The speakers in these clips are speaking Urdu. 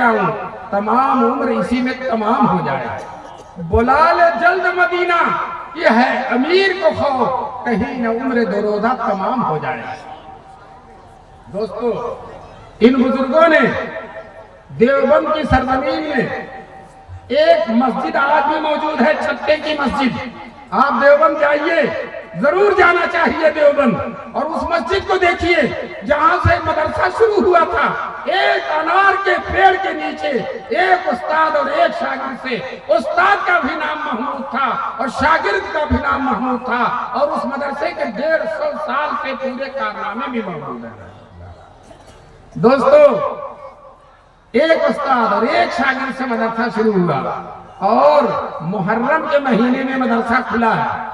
جاؤں تمام عمر اسی میں تمام ہو جائے. بلا لے جلد مدینہ یہ ہے امیر کو خوف کہیں نہ عمر دو روزہ تمام ہو جائے. دوستو ان بزرگوں نے دیوبند کی سرزمین میں ایک مسجد آج بھی موجود ہے چھتے کی مسجد. آپ دیوبند جائیے ضرور جانا چاہیے دیوبند اور اس مسجد کو دیکھیے جہاں سے مدرسہ شروع ہوا تھا. ایک انار کے پیڑ کے نیچے ایک استاد اور ایک شاگرد سے. استاد کا بھی نام محمود تھا اور شاگرد کا بھی نام محمود تھا اور اس مدرسے کے 150 سال سے پورے کارنامے بھی موجود ہیں. دوستو ایک استاد اور ایک شاگرد سے مدرسہ شروع ہوا اور محرم کے مہینے میں مدرسہ کھلا ہے.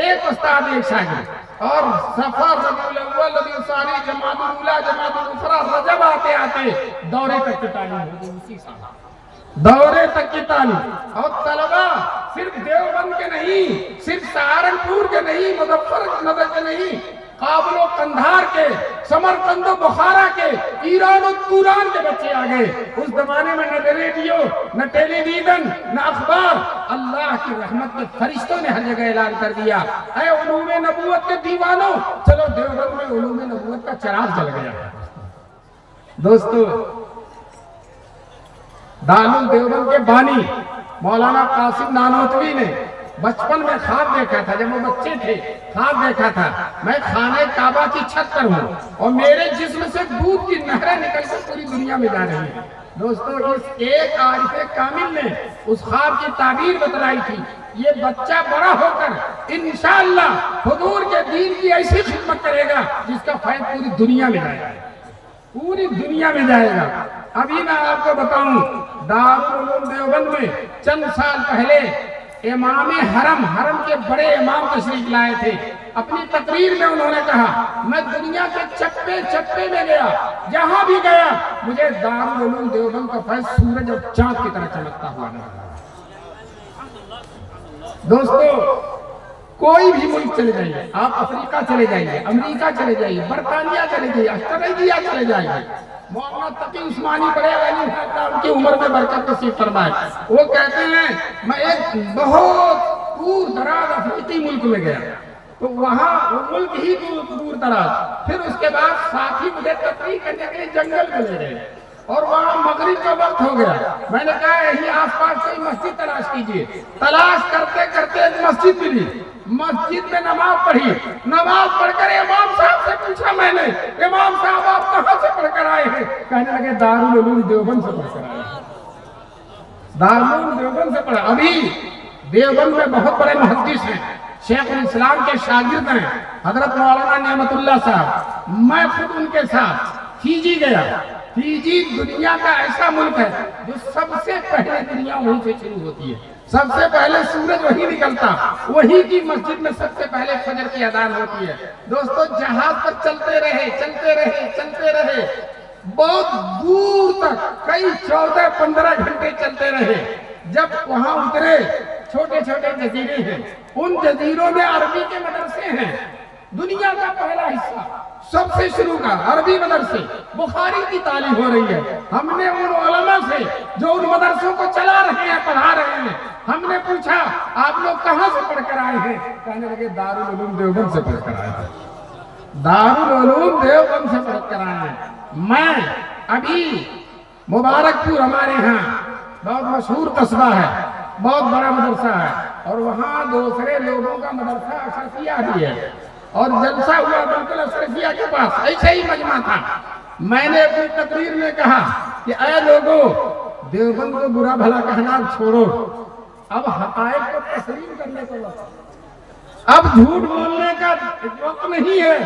ایک استاد ایک شاگرد اور صفر ربیع الاول ربیع الثانی جمادی الاولی جمادی الاخری رجب آتے آتے دورے تک کی تعلیم ہوگی. اسی سال دورے تک کی تعلیم اور طلبہ صرف دیوبند کے نہیں صرف سہارنپور کے نہیں مظفر نگر کے نہیں کابل و قندھار کے سمرقند و بخارا کے ایران و توران کے بچے آ گئے. اس زمانے میں نہ ریڈیو نہ ٹیلی ویژن نہ اخبار. اللہ کی رحمت میں فرشتوں نے ہر جگہ اعلان کر دیا اے علوم نبوت کے دیوانوں چلو دیوبند میں علوم نبوت کا چراغ جل گیا. دوستو دارال دیوبند کے بانی مولانا قاسم نانوتوی نے بچپن میں خواب دیکھا تھا. جب وہ بچے تھے خواب دیکھا تھا میں خانہ کعبہ کی چھت پر ہوں اور میرے جسم سے دودھ کی نہریں نکل کر پوری دنیا میں جا رہی ہیں. دوستو اس ایک عارف کامل نے اس خواب کی تعبیر بتلائی تھی. یہ بچہ بڑا ہو کر انشاءاللہ حضور کے دین کی ایسی خدمت کرے گا جس کا فائد پوری دنیا میں جائے گا. پوری دنیا میں جائے گا. ابھی میں آپ کو بتاؤں دارالعلوم دیوبند میں چند سال پہلے امام حرم کے بڑے امام تشریف لائے تھے. اپنی تقریر میں انہوں نے کہا میں دنیا کے چپے چپے میں گیا جہاں بھی گیا مجھے دارالعلوم دیوبند کا فیض سورج اور چاند کی طرح چمکتا ہوا نظر. دوستو کوئی بھی ملک چلے جائیے آپ افریقہ چلے جائیے امریکہ چلے جائیے برطانیہ چلے جائیے آسٹریلیا چلے جائیے. مولانا تقی عثمانی بڑے ولی ہیں ان کی عمر میں برکت نصیب فرمائے. وہ کہتے ہیں میں ایک بہت دور دراز افریقی ملک میں گیا تو وہاں وہ ملک ہی دور دراز. پھر اس کے بعد ساتھی مجھے تفریح کرنے کے لیے جنگل میں لے گئے اور وہاں مغرب کا وقت ہو گیا. میں نے کہا یہی آس پاس کوئی مسجد تلاش کیجیے. تلاش کرتے کرتے ایک مسجد ملی. مسجد میں نماز پڑھی. نماز پڑھ کر امام صاحب سے پوچھا میں نے امام صاحب آپ کہاں سے پڑھ کر آئے ہیں؟ کہنے لگے دارالعلوم دیوبند سے پڑھ کر آئے ہیں. دارالعلوم دیوبند سے پڑھا. ابھی دیوبند میں بہت بڑے محدث ہیں شیخ الاسلام کے شاگرد ہیں حضرت مولانا نعمت اللہ صاحب. میں خود ان کے ساتھ فیجی گیا. فیجی دنیا کا ایسا ملک ہے جو سب سے پہلے دنیا وہیں سے شروع ہوتی ہے. سب سے پہلے سورج وہی نکلتا وہی کی مسجد میں سب سے پہلے فجر کی اذان ہوتی ہے. دوستو جہاز پر چلتے رہے بہت دور تک کئی 14-15 گھنٹے چلتے رہے. جب وہاں اترے چھوٹے چھوٹے جزیرے ہیں. ان جزیروں میں عربی کے مدرسے ہیں. دنیا کا پہلا حصہ سب سے شروع کا عربی مدرسے بخاری کی تعلیم ہو رہی ہے. ہم نے ان علماء سے جو ان مدرسوں کو چلا رہے ہیں پڑھا رہے ہیں ہم نے پوچھا آپ لوگ کہاں سے پڑھ کر آئے ہیں؟ کہنے لگے دارالعلوم دیوبند سے پڑھ کر آئے ہیں. دارالعلوم دیوبند سے پڑھ کر آئے ہیں. میں ابھی مبارک پور ہمارے ہاں بہت مشہور قصبہ ہے بہت بڑا مدرسہ ہے اور وہاں دوسرے لوگوں کا مدرسہ اشرفیہ بھی ہے اور جلسہ ہوا بالکل اشرفیہ کے پاس ایسا ہی مجمع تھا. میں نے اپنی تقریر میں کہا کہ اے لوگوں دیوبند کو برا بھلا کہنا چھوڑو. اب حقائق کو تسلیم کرنے کا وقت اب جھوٹ بولنے کا وقت نہیں ہے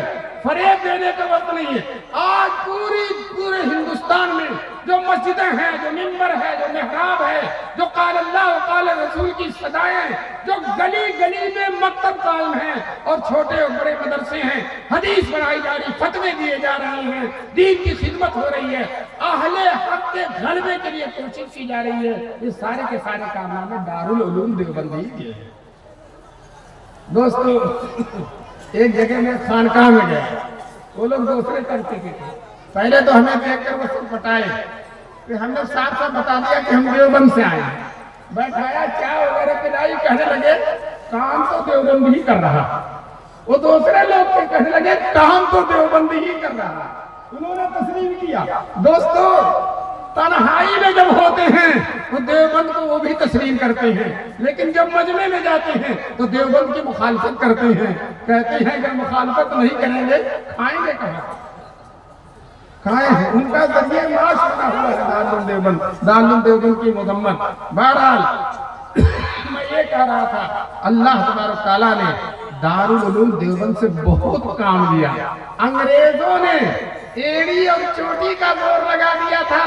فریب دینے کا وقت نہیں ہے. آج پورے ہندوستان میں جو مسجدیں ہیں جو منبر ہے جو محراب ہے جو قال اللہ و قال رسول کی صدائیں جو گلی گلی میں مکتب قائم ہیں اور چھوٹے اور بڑے مدرسے ہیں حدیث پڑھائی جا رہی فتوے دیے جا رہے ہیں دین کی خدمت ہو رہی ہے اہل حق کے غلبے کے لیے کوشش کی جا رہی ہے. یہ سارے کے سارے کارنامے دارالعلوم دیوبند ہی کے ہیں. دوستو ایک جگہ میں خانقاہ میں گیا. وہ لوگ دوسرے طریقے کے تھے. پہلے تو ہمیں دیکھ کر وہ سب پٹائے کہ ہم نے صاف صاف بتا دیا کہ ہم دیوبند سے آئے ہیں، بیٹھایا چائے وغیرہ پلائی، کہنے لگے کام تو دیوبند ہی کر رہا۔ وہ دوسرے لوگ کے کہنے لگے کام تو دیوبند ہی کر رہا، انہوں نے تسلیم کیا۔ دوستو تنہائی میں جب ہوتے ہیں تو دیوبند کو وہ بھی تسلیم کرتے ہیں، لیکن جب مجمع میں جاتے ہیں تو دیوبند کی مخالفت کرتے ہیں، کہتے ہیں اگر مخالفت نہیں کریں گے کھائیں گے کہاں؟ کھائیں ہیں، ان کا ذریعہ معاش بنا ہوا ہے دارالعلوم دیوبند، دارالعلوم دیوبند کی مذمت۔ بہرحال میں یہ کہہ رہا تھا، اللہ تبارک تعالیٰ نے دارالعلوم دیوبند سے بہت کام لیا۔ انگریزوں نے ایڑی اور چوٹی کا زور لگا دیا تھا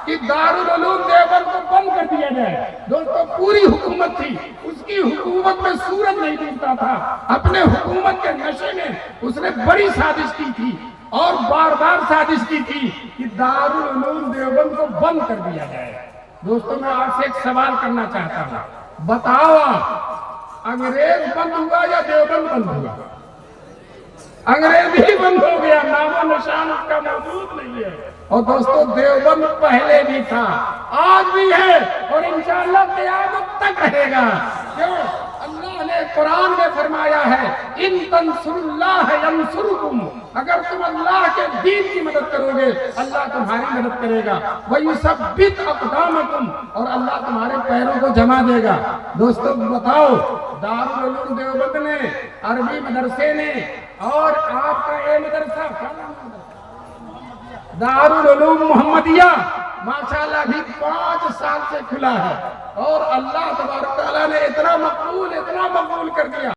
کہ دارالعلوم دیوبند کو بند کر دیا جائے۔ دوستو پوری حکومت تھی، اس کی حکومت میں سورج نہیں ڈوبتا تھا، اپنے حکومت کے نشے میں اس نے بڑی سازش کی تھی اور بار بار سازش کی تھی کہ دارالعلوم دیوبند کو بند کر دیا جائے۔ دوستو میں آپ سے ایک سوال کرنا چاہتا ہوں، بتاؤ انگریز بند ہوا یا دیوبند بند ہوا؟ انگریز ہی بند ہو گیا، نام و نشان اس کا موجود نہیں ہے۔ اور دوستو دیوبند پہلے بھی تھا، آج بھی ہے اور انشاءاللہ قیامت تک رہے گا۔ کیوں؟ اللہ نے قرآن میں فرمایا ہے ان تنصر اللہ ینصرکم، اگر تم اللہ کے دین کی مدد کرو گے اللہ تمہاری مدد کرے گا، وَيُثَبِّتْ أَقْدَامَكُمْ، اور اللہ تمہارے پیروں کو جما دے گا۔ دوستو بتاؤ دارالعلوم دیوبند نے، عربی مدرسے نے اور آپ کا یہ مدرسہ دارالعلوم محمدیہ ماشاءاللہ بھی 5 سال سے کھلا ہے، اور اللہ تبارک تعالیٰ نے اتنا مقبول کر دیا۔